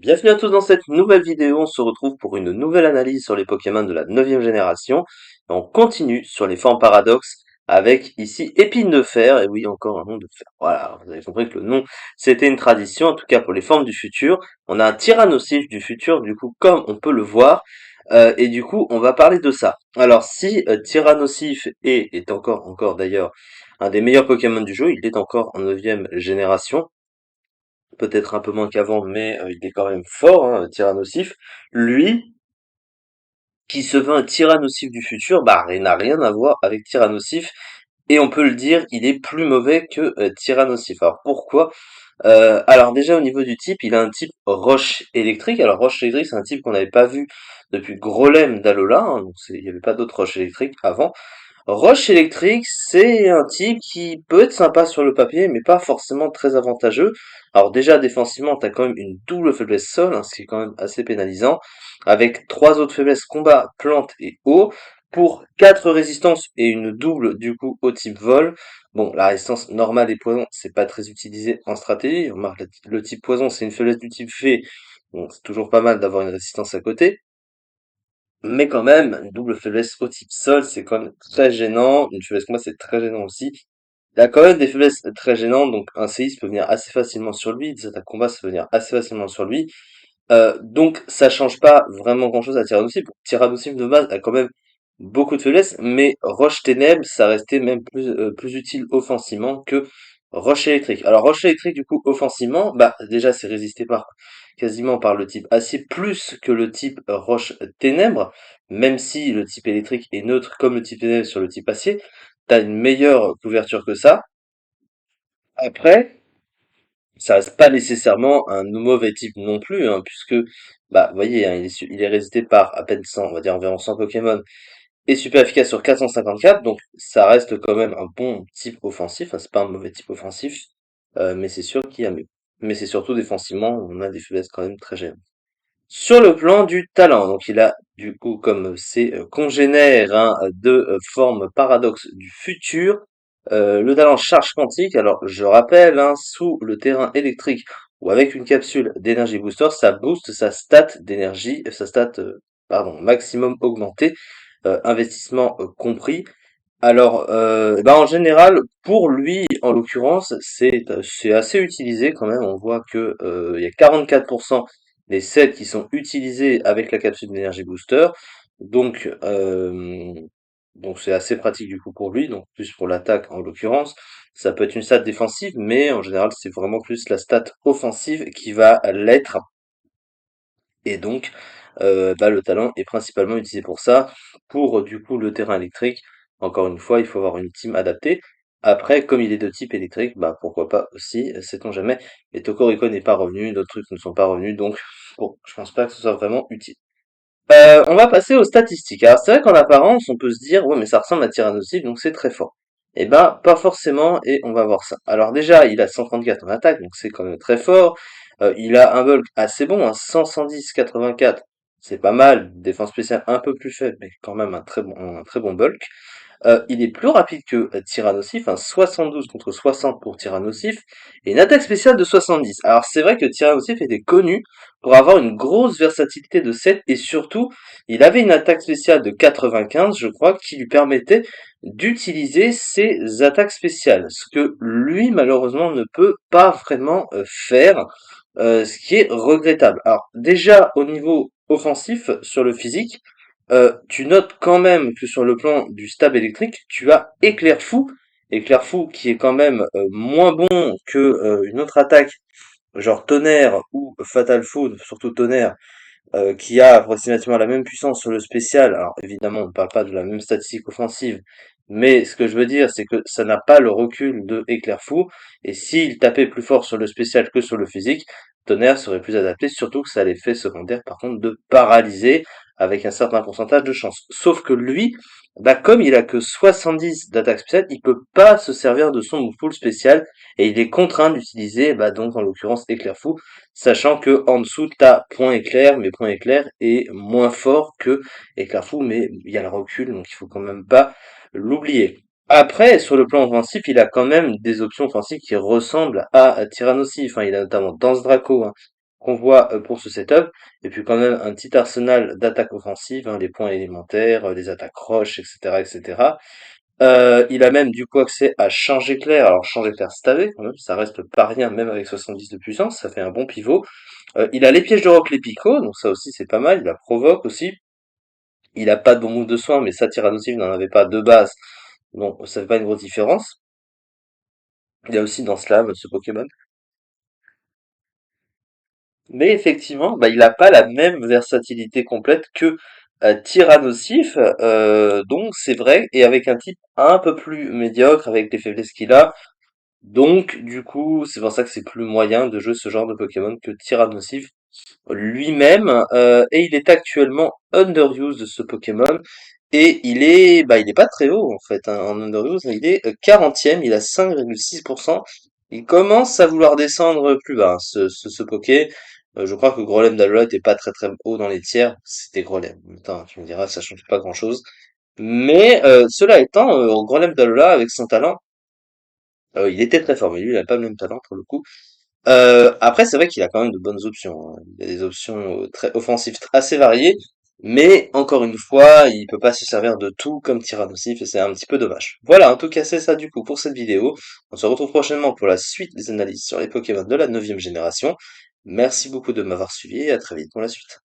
Bienvenue à tous dans cette nouvelle vidéo, on se retrouve pour une nouvelle analyse sur les Pokémon de la 9e génération. Et on continue sur les formes paradoxes avec ici Épine de Fer, et oui encore un nom de fer. Voilà, vous avez compris que le nom c'était une tradition, en tout cas pour les formes du futur. On a un Tyrannosif du futur, du coup comme on peut le voir, et du coup on va parler de ça. Alors si Tyrannosif est encore d'ailleurs un des meilleurs Pokémon du jeu, il est encore en 9e génération, peut-être un peu moins qu'avant, mais il est quand même fort, hein, Tyrannosif. Lui, qui se veut un Tyrannosif du futur, bah, il n'a rien à voir avec Tyrannosif, et on peut le dire, il est plus mauvais que Tyrannosif. Alors pourquoi? Alors déjà au niveau du type, il a un type roche électrique. Alors roche électrique, c'est un type qu'on n'avait pas vu depuis Grolem d'Alola, hein, donc il n'y avait pas d'autres roches électriques avant. Roche électrique, c'est un type qui peut être sympa sur le papier, mais pas forcément très avantageux. Alors déjà, défensivement, t'as quand même une double faiblesse sol, hein, ce qui est quand même assez pénalisant, avec trois autres faiblesses combat, plante et eau, pour quatre résistances et une double du coup au type vol. Bon, la résistance normale et poison, c'est pas très utilisé en stratégie. On remarque le type poison, c'est une faiblesse du type fée. Bon, c'est toujours pas mal d'avoir une résistance à côté. Mais quand même, une double faiblesse au type sol, c'est quand même très gênant. Une faiblesse combat, c'est très gênant aussi. Il a quand même des faiblesses très gênantes, donc un séisme peut venir assez facilement sur lui, des attaques combat, ça peut venir assez facilement sur lui. Donc ça change pas vraiment grand-chose à Tyrannosif. Tyrannosif de base a quand même beaucoup de faiblesses, mais Roche Ténèbres, ça restait même plus utile offensivement que Roche Électrique. Alors Roche Électrique, du coup, offensivement, bah déjà c'est résisté quasiment par le type acier plus que le type Roche Ténèbres, même si le type électrique est neutre comme le type ténèbres sur le type acier, t'as une meilleure couverture que ça. Après, ça reste pas nécessairement un mauvais type non plus, hein, puisque, bah, vous voyez, hein, il est résisté par à peine 100, on va dire environ 100 Pokémon, et super efficace sur 454, donc ça reste quand même un bon type offensif, hein, c'est pas un mauvais type offensif, mais c'est sûr qu'il y a mieux. Mais c'est surtout défensivement, on a des faiblesses quand même très gênantes. Sur le plan du talent, donc il a du coup comme ses congénères, hein, deux formes paradoxes du futur, le talent charge quantique. Alors je rappelle, hein, sous le terrain électrique ou avec une capsule d'énergie booster, ça booste sa stat d'énergie, sa stat pardon maximum augmentée, investissement compris. Alors, bah, en général, pour lui, en l'occurrence, c'est assez utilisé quand même. On voit que il y a 44% des sets qui sont utilisés avec la capsule d'énergie booster. Donc, donc c'est assez pratique du coup pour lui. Donc plus pour l'attaque en l'occurrence. Ça peut être une stat défensive, mais en général, c'est vraiment plus la stat offensive qui va l'être. Et donc, bah, le talent est principalement utilisé pour ça. Pour du coup le terrain électrique, encore une fois, il faut avoir une team adaptée. Après, comme il est de type électrique, bah pourquoi pas aussi, sait-on jamais. Et Tokorico n'est pas revenu, d'autres trucs ne sont pas revenus, donc bon, je pense pas que ce soit vraiment utile. On va passer aux statistiques. Alors c'est vrai qu'en apparence, on peut se dire, ouais mais ça ressemble à Tyrannosaurus, donc c'est très fort. Eh ben, pas forcément, et on va voir ça. Alors déjà, il a 134 en attaque, donc c'est quand même très fort. Il a un bulk assez bon, hein, 110, 84, c'est pas mal. Défense spéciale un peu plus faible, mais quand même un très bon bulk. Il est plus rapide que Tyrannosif, hein, 72 contre 60 pour Tyrannosif, et une attaque spéciale de 70. Alors c'est vrai que Tyrannosif était connu pour avoir une grosse versatilité de set, et surtout, il avait une attaque spéciale de 95, je crois, qui lui permettait d'utiliser ses attaques spéciales, ce que lui, malheureusement, ne peut pas vraiment faire, ce qui est regrettable. Alors déjà, au niveau offensif, sur le physique, tu notes quand même que sur le plan du stab électrique, tu as Éclair Fou. Éclair Fou qui est quand même moins bon que une autre attaque, genre Tonnerre ou Fatal Food, surtout Tonnerre, qui a approximativement la même puissance sur le spécial. Alors évidemment, on ne parle pas de la même statistique offensive, mais ce que je veux dire, c'est que ça n'a pas le recul de Éclair Fou, et s'il tapait plus fort sur le spécial que sur le physique, Tonnerre serait plus adapté, surtout que ça a l'effet secondaire par contre de paralyser avec un certain pourcentage de chance. Sauf que lui, bah comme il a que 70 d'attaque spéciale, il peut pas se servir de son move pool spécial, et il est contraint d'utiliser, bah donc en l'occurrence Éclair Fou, sachant que en dessous t'as Point Éclair, mais Point Éclair est moins fort que Éclair Fou, mais il y a le recul, donc il faut quand même pas l'oublier. Après, sur le plan offensif, il a quand même des options offensives qui ressemblent à Tyrannosif, hein. Il a notamment Danse Draco, hein, qu'on voit pour ce setup, et puis quand même un petit arsenal d'attaques offensives, hein, les points élémentaires, les attaques roches, etc., etc. Il a même du coup accès à Change Éclair. Alors Change Éclair stavé quand même, ça reste pas rien même avec 70 de puissance, ça fait un bon pivot. Il a les pièges de roc, les picots, donc ça aussi c'est pas mal. Il a provoque aussi. Il a pas de bon move de soin, mais sa Tyrannosaure n'en avait pas de base, donc ça fait pas une grosse différence. Il y a aussi dans Slam ce Pokémon. Mais effectivement, bah, il n'a pas la même versatilité complète que Tyrannosif, donc c'est vrai, et avec un type un peu plus médiocre, avec les faiblesses qu'il a, donc du coup, c'est pour ça que c'est plus moyen de jouer ce genre de Pokémon que Tyrannosif lui-même, et il est actuellement underused ce Pokémon, et il est pas très haut en fait, hein, en underuse, il est 40e, il a 5,6%. Il commence à vouloir descendre plus bas, hein, ce Poké. Je crois que Grolem d'Alola était pas très très haut dans les tiers, c'était Grolem. Attends, tu me diras, ça change pas grand-chose. Mais cela étant, Grolem d'Alola, avec son talent, il était très fort, mais lui, il a pas le même talent pour le coup. Après, c'est vrai qu'il a quand même de bonnes options, hein. Il y a des options très offensives assez variées, mais encore une fois, il peut pas se servir de tout comme Tyrannosif et c'est un petit peu dommage. Voilà, en tout cas, c'est ça du coup pour cette vidéo. On se retrouve prochainement pour la suite des analyses sur les Pokémon de la 9e génération. Merci beaucoup de m'avoir suivi et à très vite pour la suite.